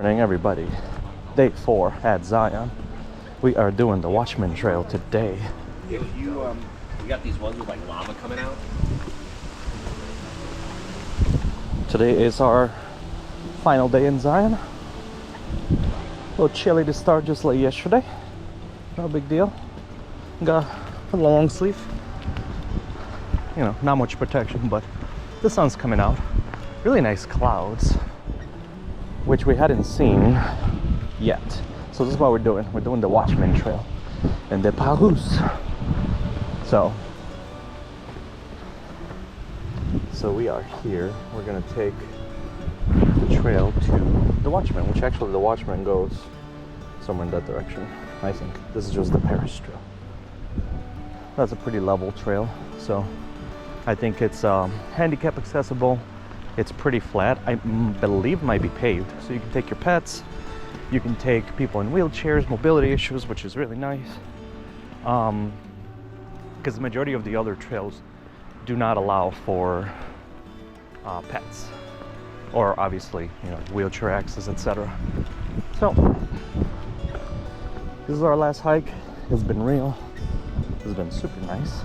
Morning, everybody. Day 4 at Zion. We are doing the Watchman Trail today. You got these ones with like lava coming out. Today is our final day in Zion. A little chilly to start, just like yesterday. No big deal. Got a long sleeve. You know, not much protection, but the sun's coming out. Really nice clouds, which we hadn't seen yet. So this is what we're doing. We're doing the Watchman Trail and the Paris. So we are here. We're gonna take the trail to the Watchman, which actually the Watchman goes somewhere in that direction. I think this is just the Paris Trail. That's a pretty level trail, so I think it's handicap accessible. It's pretty flat. I believe it might be paved, so you can take your pets. You can take people in wheelchairs, mobility issues, which is really nice. Because the majority of the other trails do not allow for pets, or obviously, you know, wheelchair access, etc. So this is our last hike. It's been real. It's been super nice.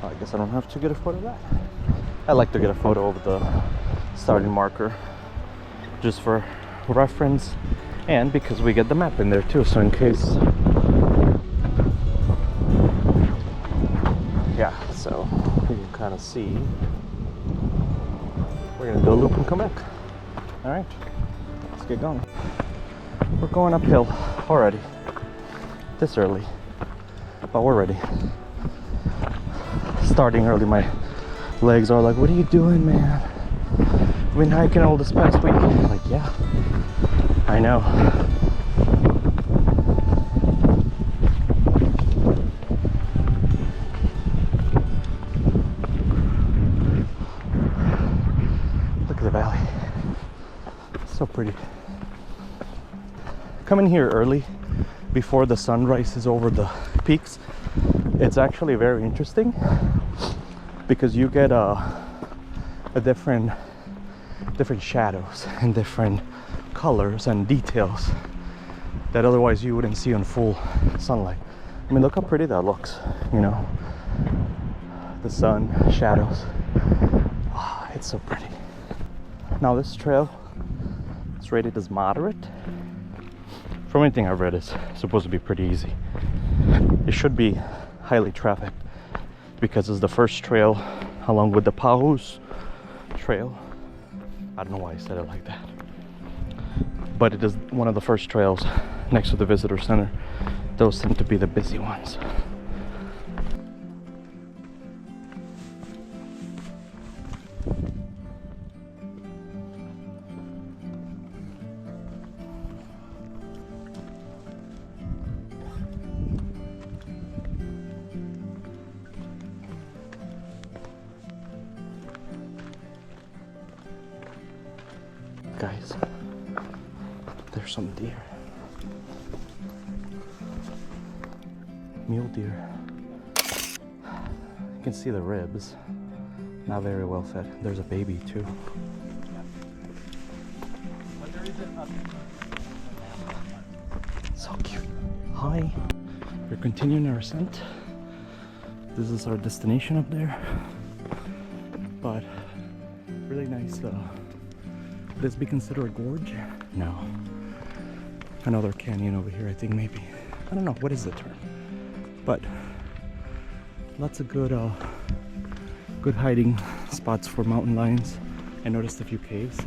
I guess I don't have to get a photo of that. I like to get a photo of the starting marker just for reference, and because we get the map in there too, so in case. Yeah, so you can kind of see. We're gonna do a loop and come back. All right, let's get going. We're going uphill already. This early, but we're ready. Starting early, my legs are like, what are you doing, man? We've been hiking all this past week. I'm like, yeah, I know. Look at the valley. So pretty. Coming here early before the sun rises over the peaks, it's actually very interesting because you get a different shadows and different colors and details that otherwise you wouldn't see on full sunlight. I mean, look how pretty that looks, you know, the sun, shadows. Oh, it's so pretty. Now this trail is rated as moderate. From anything I've read, it's supposed to be pretty easy. It should be highly trafficked because it's the first trail along with the Paris Trail. I don't know why I said it like that, but it is one of the first trails next to the visitor center. Those tend to be the busy ones. Guys, there's some deer. Mule deer. You can see the ribs. Not very well fed. There's a baby too. So cute. Hi. We're continuing our ascent. This is our destination up there. But really nice. Would this be considered a gorge? No. Another canyon over here, I think maybe. I don't know, what is the term? But lots of good hiding spots for mountain lions. I noticed a few caves.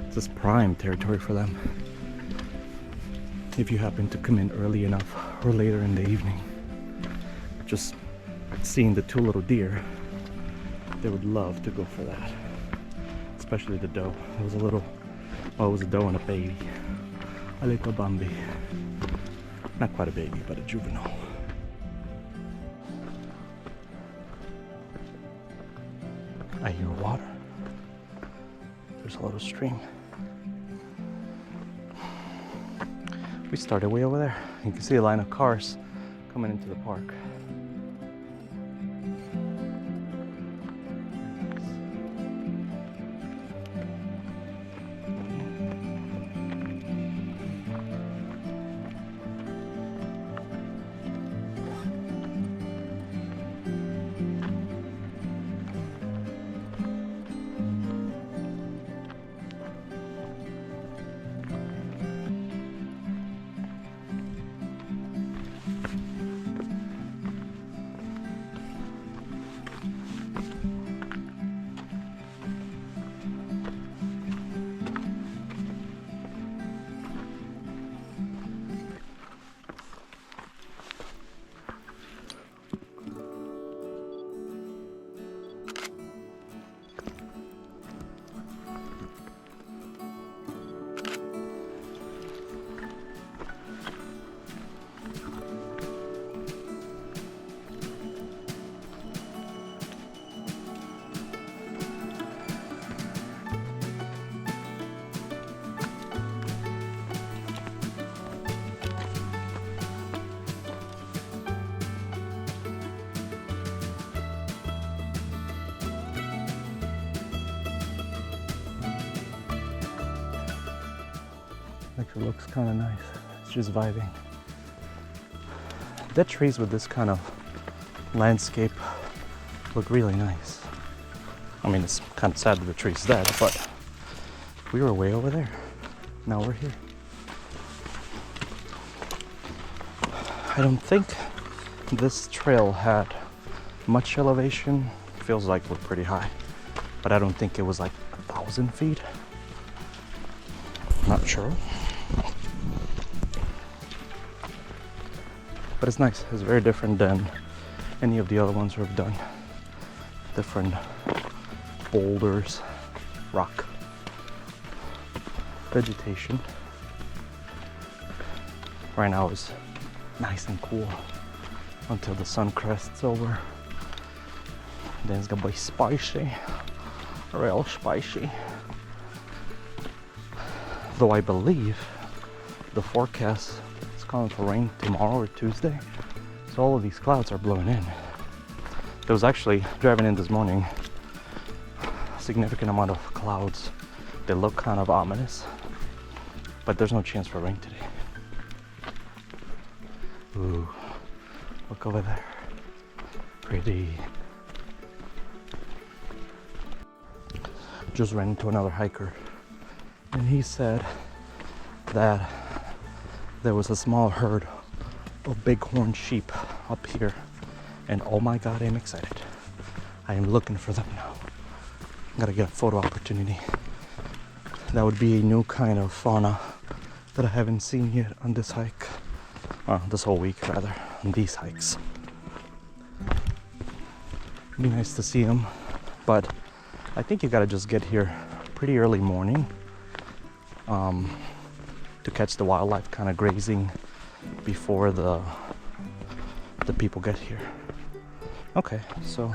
This is prime territory for them. If you happen to come in early enough or later in the evening, just seeing the two little deer, they would love to go for that. Especially the doe. It was a little, well, it was a doe and a baby. A little Bambi. Not quite a baby, but a juvenile. I hear water. There's a little stream. We started way over there. You can see a line of cars coming into the park. It looks kind of nice. It's just vibing. Dead trees with this kind of landscape look really nice. I mean, it's kind of sad that the tree's dead, but we were way over there. Now we're here. I don't think this trail had much elevation. Feels like we're pretty high, but I don't think it was like 1,000 feet. Not sure. But it's nice. It's very different than any of the other ones we've done. Different boulders, rock, vegetation. Right now is nice and cool until the sun crests over. Then it's gonna be spicy, real spicy. Though I believe the forecast is calling for rain tomorrow or Tuesday, so all of these clouds are blowing in. There was actually, driving in this morning, a significant amount of clouds. They look kind of ominous, but there's no chance for rain today. Ooh, look over there. Pretty. Just ran into another hiker, and he said that there was a small herd of bighorn sheep up here, and oh my god, I'm excited. I am looking for them now. Gotta get a photo opportunity. That would be a new kind of fauna that I haven't seen yet on this hike. Well, this whole week rather, on these hikes. It'd be nice to see them, but I think you gotta just get here pretty early morning to catch the wildlife kind of grazing before the people get here. Okay, so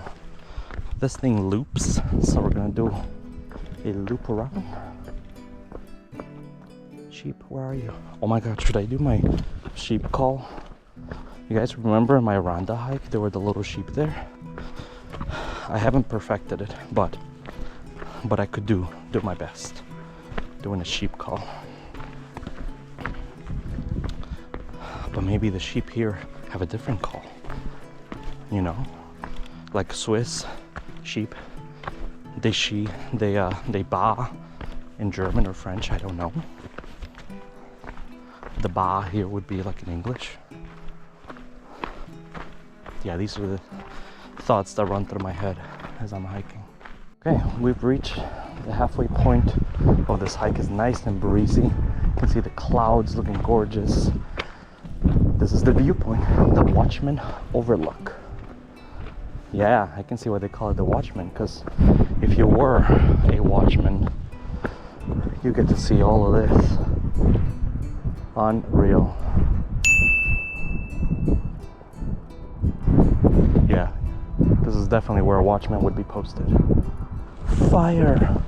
this thing loops, so we're gonna do a loop around. Sheep, where are you? Oh my god, should I do my sheep call? You guys remember my Rhonda hike? There were the little sheep there. I haven't perfected it, but I could do my best doing a sheep call. But maybe the sheep here have a different call, you know, like Swiss sheep. They baa in German or French, I don't know. The baa here would be like in English. Yeah, these are the thoughts that run through my head as I'm hiking. Okay, we've reached the halfway point of this hike. Is nice and breezy. You can see the clouds looking gorgeous. This is the viewpoint, the Watchman Overlook. Yeah, I can see why they call it the Watchman, because if you were a watchman, you get to see all of this. Unreal. Yeah, this is definitely where a watchman would be posted. Fire!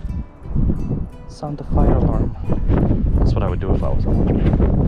Sound the fire alarm. That's what I would do if I was a watchman.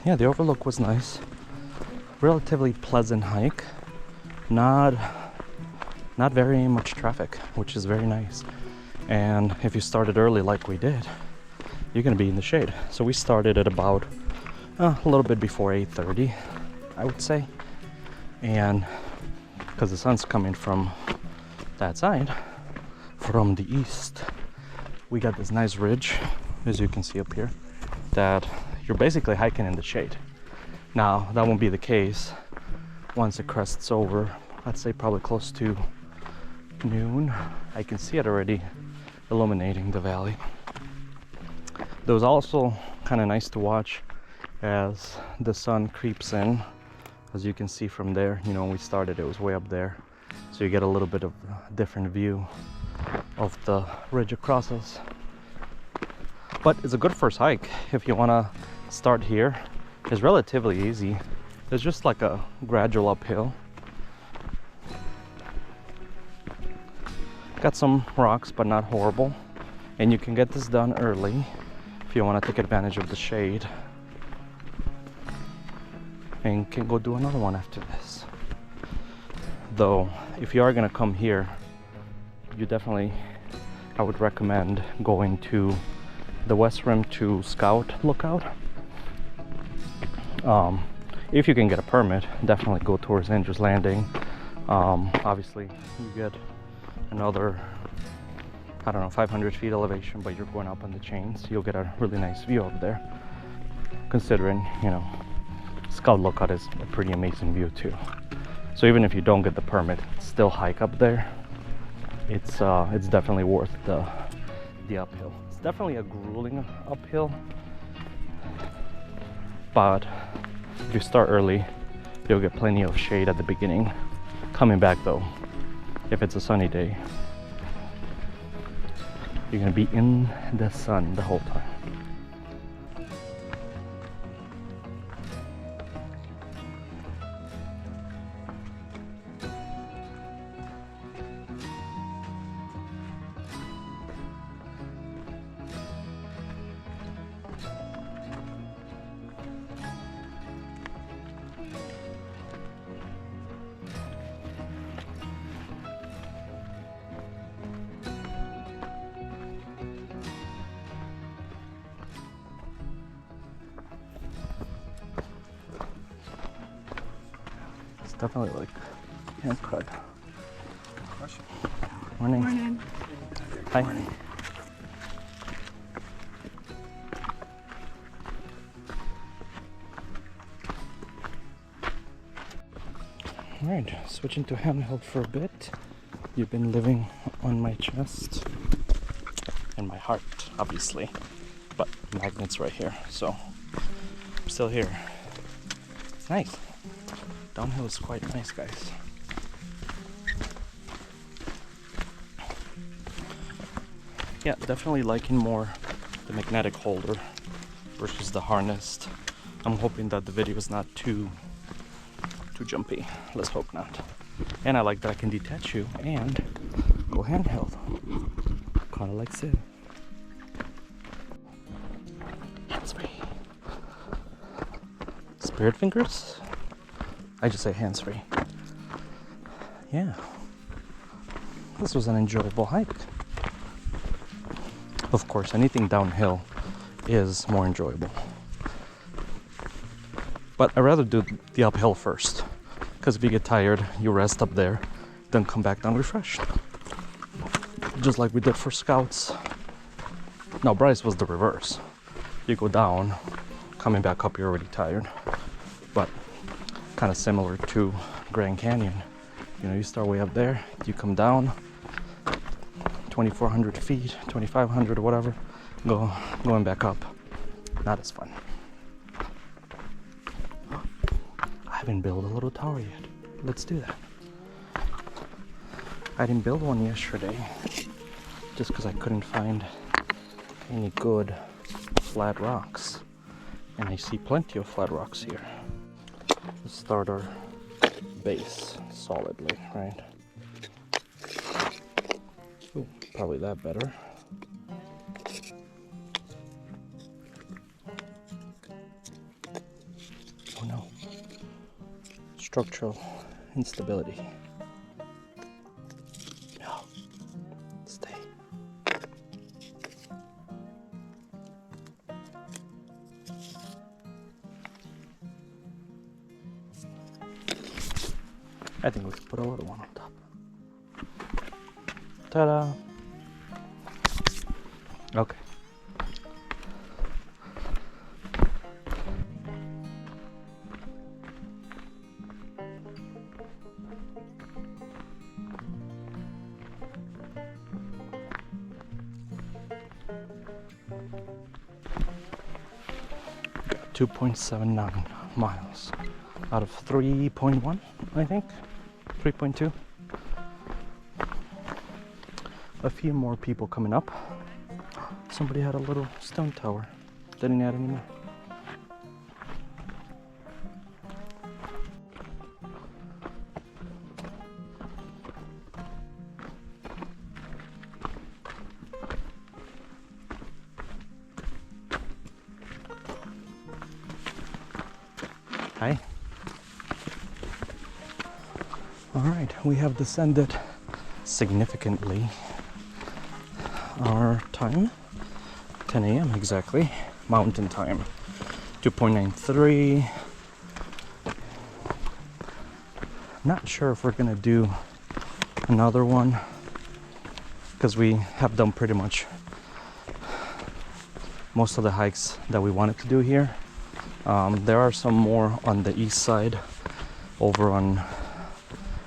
Yeah, the overlook was nice. Relatively pleasant hike. Not very much traffic, which is very nice. And if you started early like we did, you're gonna be in the shade. So we started at about a little bit before 8:30, I would say. And because the sun's coming from that side, from the east. We got this nice ridge, as you can see up here, that you're basically hiking in the shade. Now, that won't be the case once it crests over, I'd say probably close to noon. I can see it already illuminating the valley. It was also kind of nice to watch as the sun creeps in. As you can see from there, you know, when we started, it was way up there. So you get a little bit of a different view of the ridge across us. But it's a good first hike if you want to start here. It's relatively easy. It's just like a gradual uphill. Got some rocks, but not horrible. And you can get this done early if you want to take advantage of the shade. And can go do another one after this. Though, if you are gonna come here, you definitely, I would recommend going to the West Rim to Scout Lookout. If you can get a permit, definitely go towards Andrews Landing. Obviously, you get another, I don't know, 500 feet elevation, but you're going up on the chains. You'll get a really nice view up there, considering, you know, Scout Lookout is a pretty amazing view too. So even if you don't get the permit, still hike up there. It's definitely worth the uphill. It's definitely a grueling uphill, but if you start early, you'll get plenty of shade at the beginning. Coming back though, if it's a sunny day, you're gonna be in the sun the whole time. Definitely like hand cut. Morning. Morning. Hi. Morning. Alright, switching to handheld for a bit. You've been living on my chest and my heart, obviously, but magnets right here, so I'm still here. It's nice. Downhill is quite nice, guys. Yeah, definitely liking more the magnetic holder versus the harnessed. I'm hoping that the video is not too jumpy. Let's hope not. And I like that I can detach you and go handheld. Kind of like so. Hands free. Spirit fingers? I just say hands free. Yeah. This was an enjoyable hike. Of course, anything downhill is more enjoyable. But I'd rather do the uphill first. Because if you get tired, you rest up there, then come back down refreshed. Just like we did for Scouts. No, Bryce was the reverse. You go down, coming back up, you're already tired. But kind of similar to Grand Canyon. You know, you start way up there, you come down 2,400 feet, 2,500 or whatever, going back up. Not as fun. I haven't built a little tower yet. Let's do that. I didn't build one yesterday just because I couldn't find any good flat rocks. And I see plenty of flat rocks here. Let's start our base solidly, right? Ooh, probably that better. Oh no. Structural instability. No. Stay. I think we should put a little one on top. Ta-da! Okay. Got 2.79 miles out of 3.1, I think. 3.2. A few more people coming up. Somebody had a little stone tower. Didn't add any more. Hi. All right, we have descended significantly. Our time, 10 a.m. exactly, mountain time, 2.93. Not sure if we're gonna do another one because we have done pretty much most of the hikes that we wanted to do here. There are some more on the east side over on,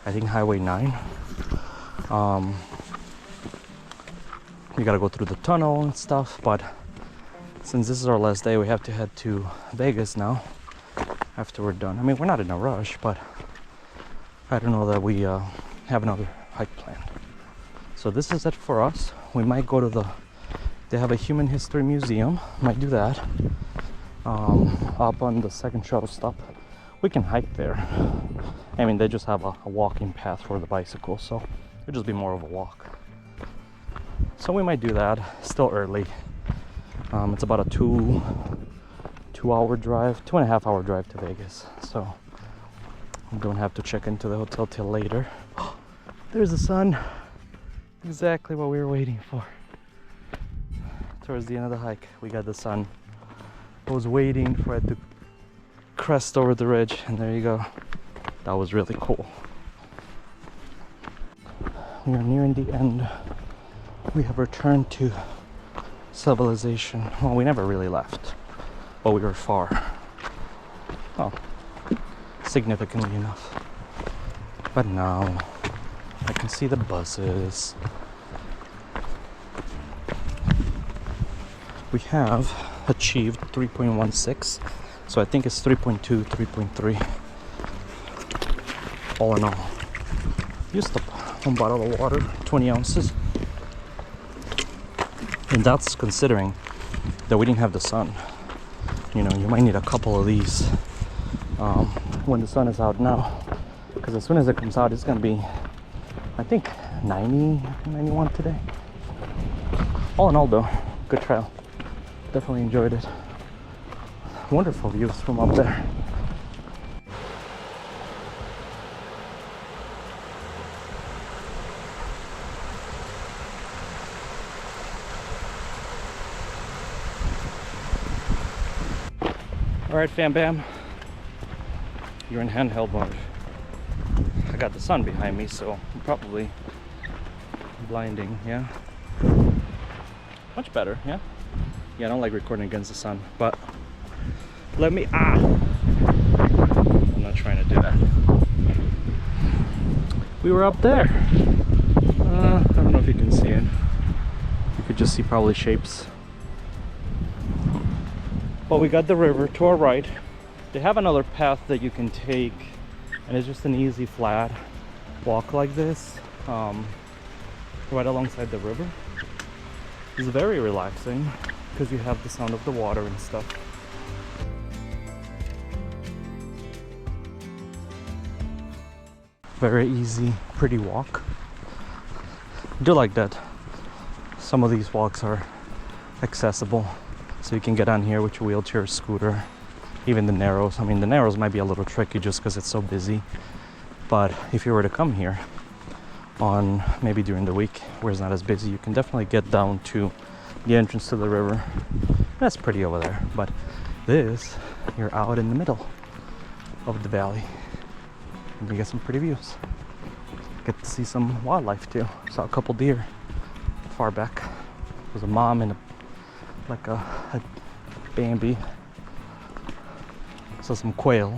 I think, Highway 9. We gotta go through the tunnel and stuff, but since this is our last day, we have to head to Vegas now after we're done. I mean, we're not in a rush, but I don't know that we have another hike planned. So this is it for us. We might go to they have a human history museum, might do that. Up on the second shuttle stop. We can hike there. I mean, they just have a walking path for the bicycle, so it'll just be more of a walk. So we might do that. Still early. It's about a 2-hour drive, 2.5-hour drive to Vegas. So we don't have to check into the hotel till later. There's the sun. Exactly what we were waiting for. Towards the end of the hike, we got the sun. I was waiting for it to crest over the ridge, and there you go. That was really cool. We are nearing the end. We have returned to civilization. Well, we never really left, but we were far. Well, significantly enough. But now I can see the buses. We have achieved 3.16, so I think it's 3.2, 3.3 all in all. Used up 1 bottle of water, 20 ounces, and that's considering that we didn't have the sun. You know, you might need a couple of these when the sun is out now, because as soon as it comes out, it's gonna be, I think, 90, 91 today. All in all though, good trail. Definitely enjoyed it. Wonderful views from up there. All right, fam bam. You're in handheld mode. I got the sun behind me, so I'm probably blinding, yeah? Much better, yeah? Yeah, I don't like recording against the sun, but let me, I'm not trying to do that. We were up there. I don't know if you can see it. You could just see probably shapes. But we got the river to our right. They have another path that you can take, and it's just an easy flat walk like this, right alongside the river. It's very relaxing because you have the sound of the water and stuff. Very easy, pretty walk. I do like that some of these walks are accessible, so you can get on here with your wheelchair, scooter, even the narrows. I mean, the narrows might be a little tricky just because it's so busy, but if you were to come here on maybe during the week where it's not as busy, you can definitely get down to the entrance to the river. That's pretty over there, but this, you're out in the middle of the valley. and you get some pretty views. Get to see some wildlife too. Saw a couple deer far back. There was a mom and a Bambi. Saw some quail.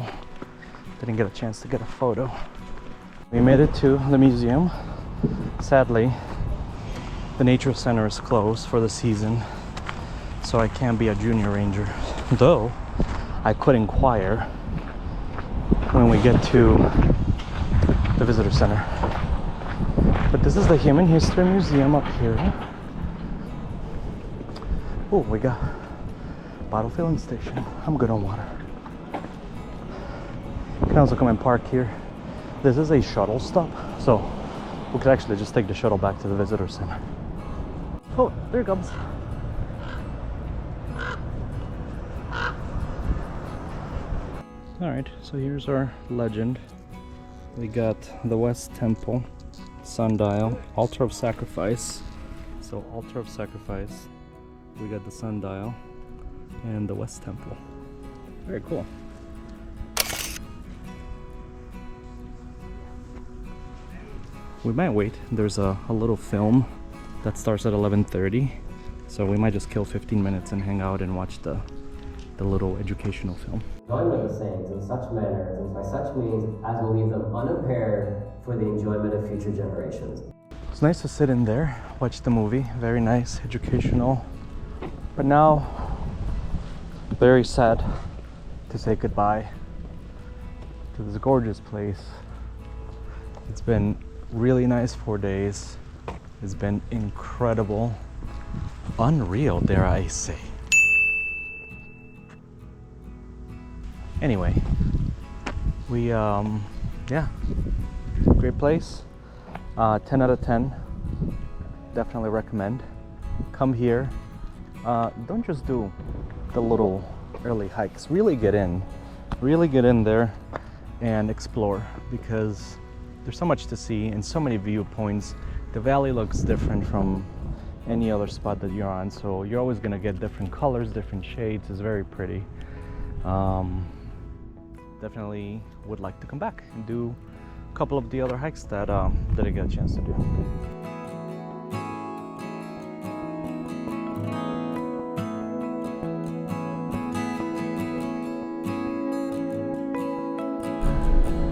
Didn't get a chance to get a photo. We made it to the museum. Sadly, the nature center is closed for the season, so I can't be a junior ranger. Though, I could inquire when we get to the visitor center. But this is the Human History Museum up here. Oh, we got bottle filling station. I'm good on water. You can also come and park here. This is a shuttle stop, so we could actually just take the shuttle back to the visitor center. Oh, there it comes. Alright, so here's our legend. We got the West Temple, sundial, altar of sacrifice. So altar of sacrifice, we got the sundial, and the West Temple. Very cool. We might wait. There's a little film that starts at 11:30, so we might just kill 15 minutes and hang out and watch the little educational film. Join with the saints in such manners and by such means as will leave them unimpaired for the enjoyment of future generations. It's nice to sit in there, watch the movie. Very nice, educational. But now, very sad to say goodbye to this gorgeous place. It's been really nice 4 days. It's been incredible, unreal, dare I say. Anyway, we yeah, great place. 10 out of 10. Definitely recommend. Come here. Don't just do the little early hikes. Really get in there and explore, because there's so much to see and so many viewpoints. The valley looks different from any other spot that you're on, so you're always gonna get different colors, different shades. It's very pretty. Definitely would like to come back and do a couple of the other hikes that I get a chance to do.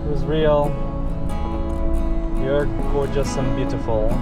It was real. You're gorgeous and beautiful.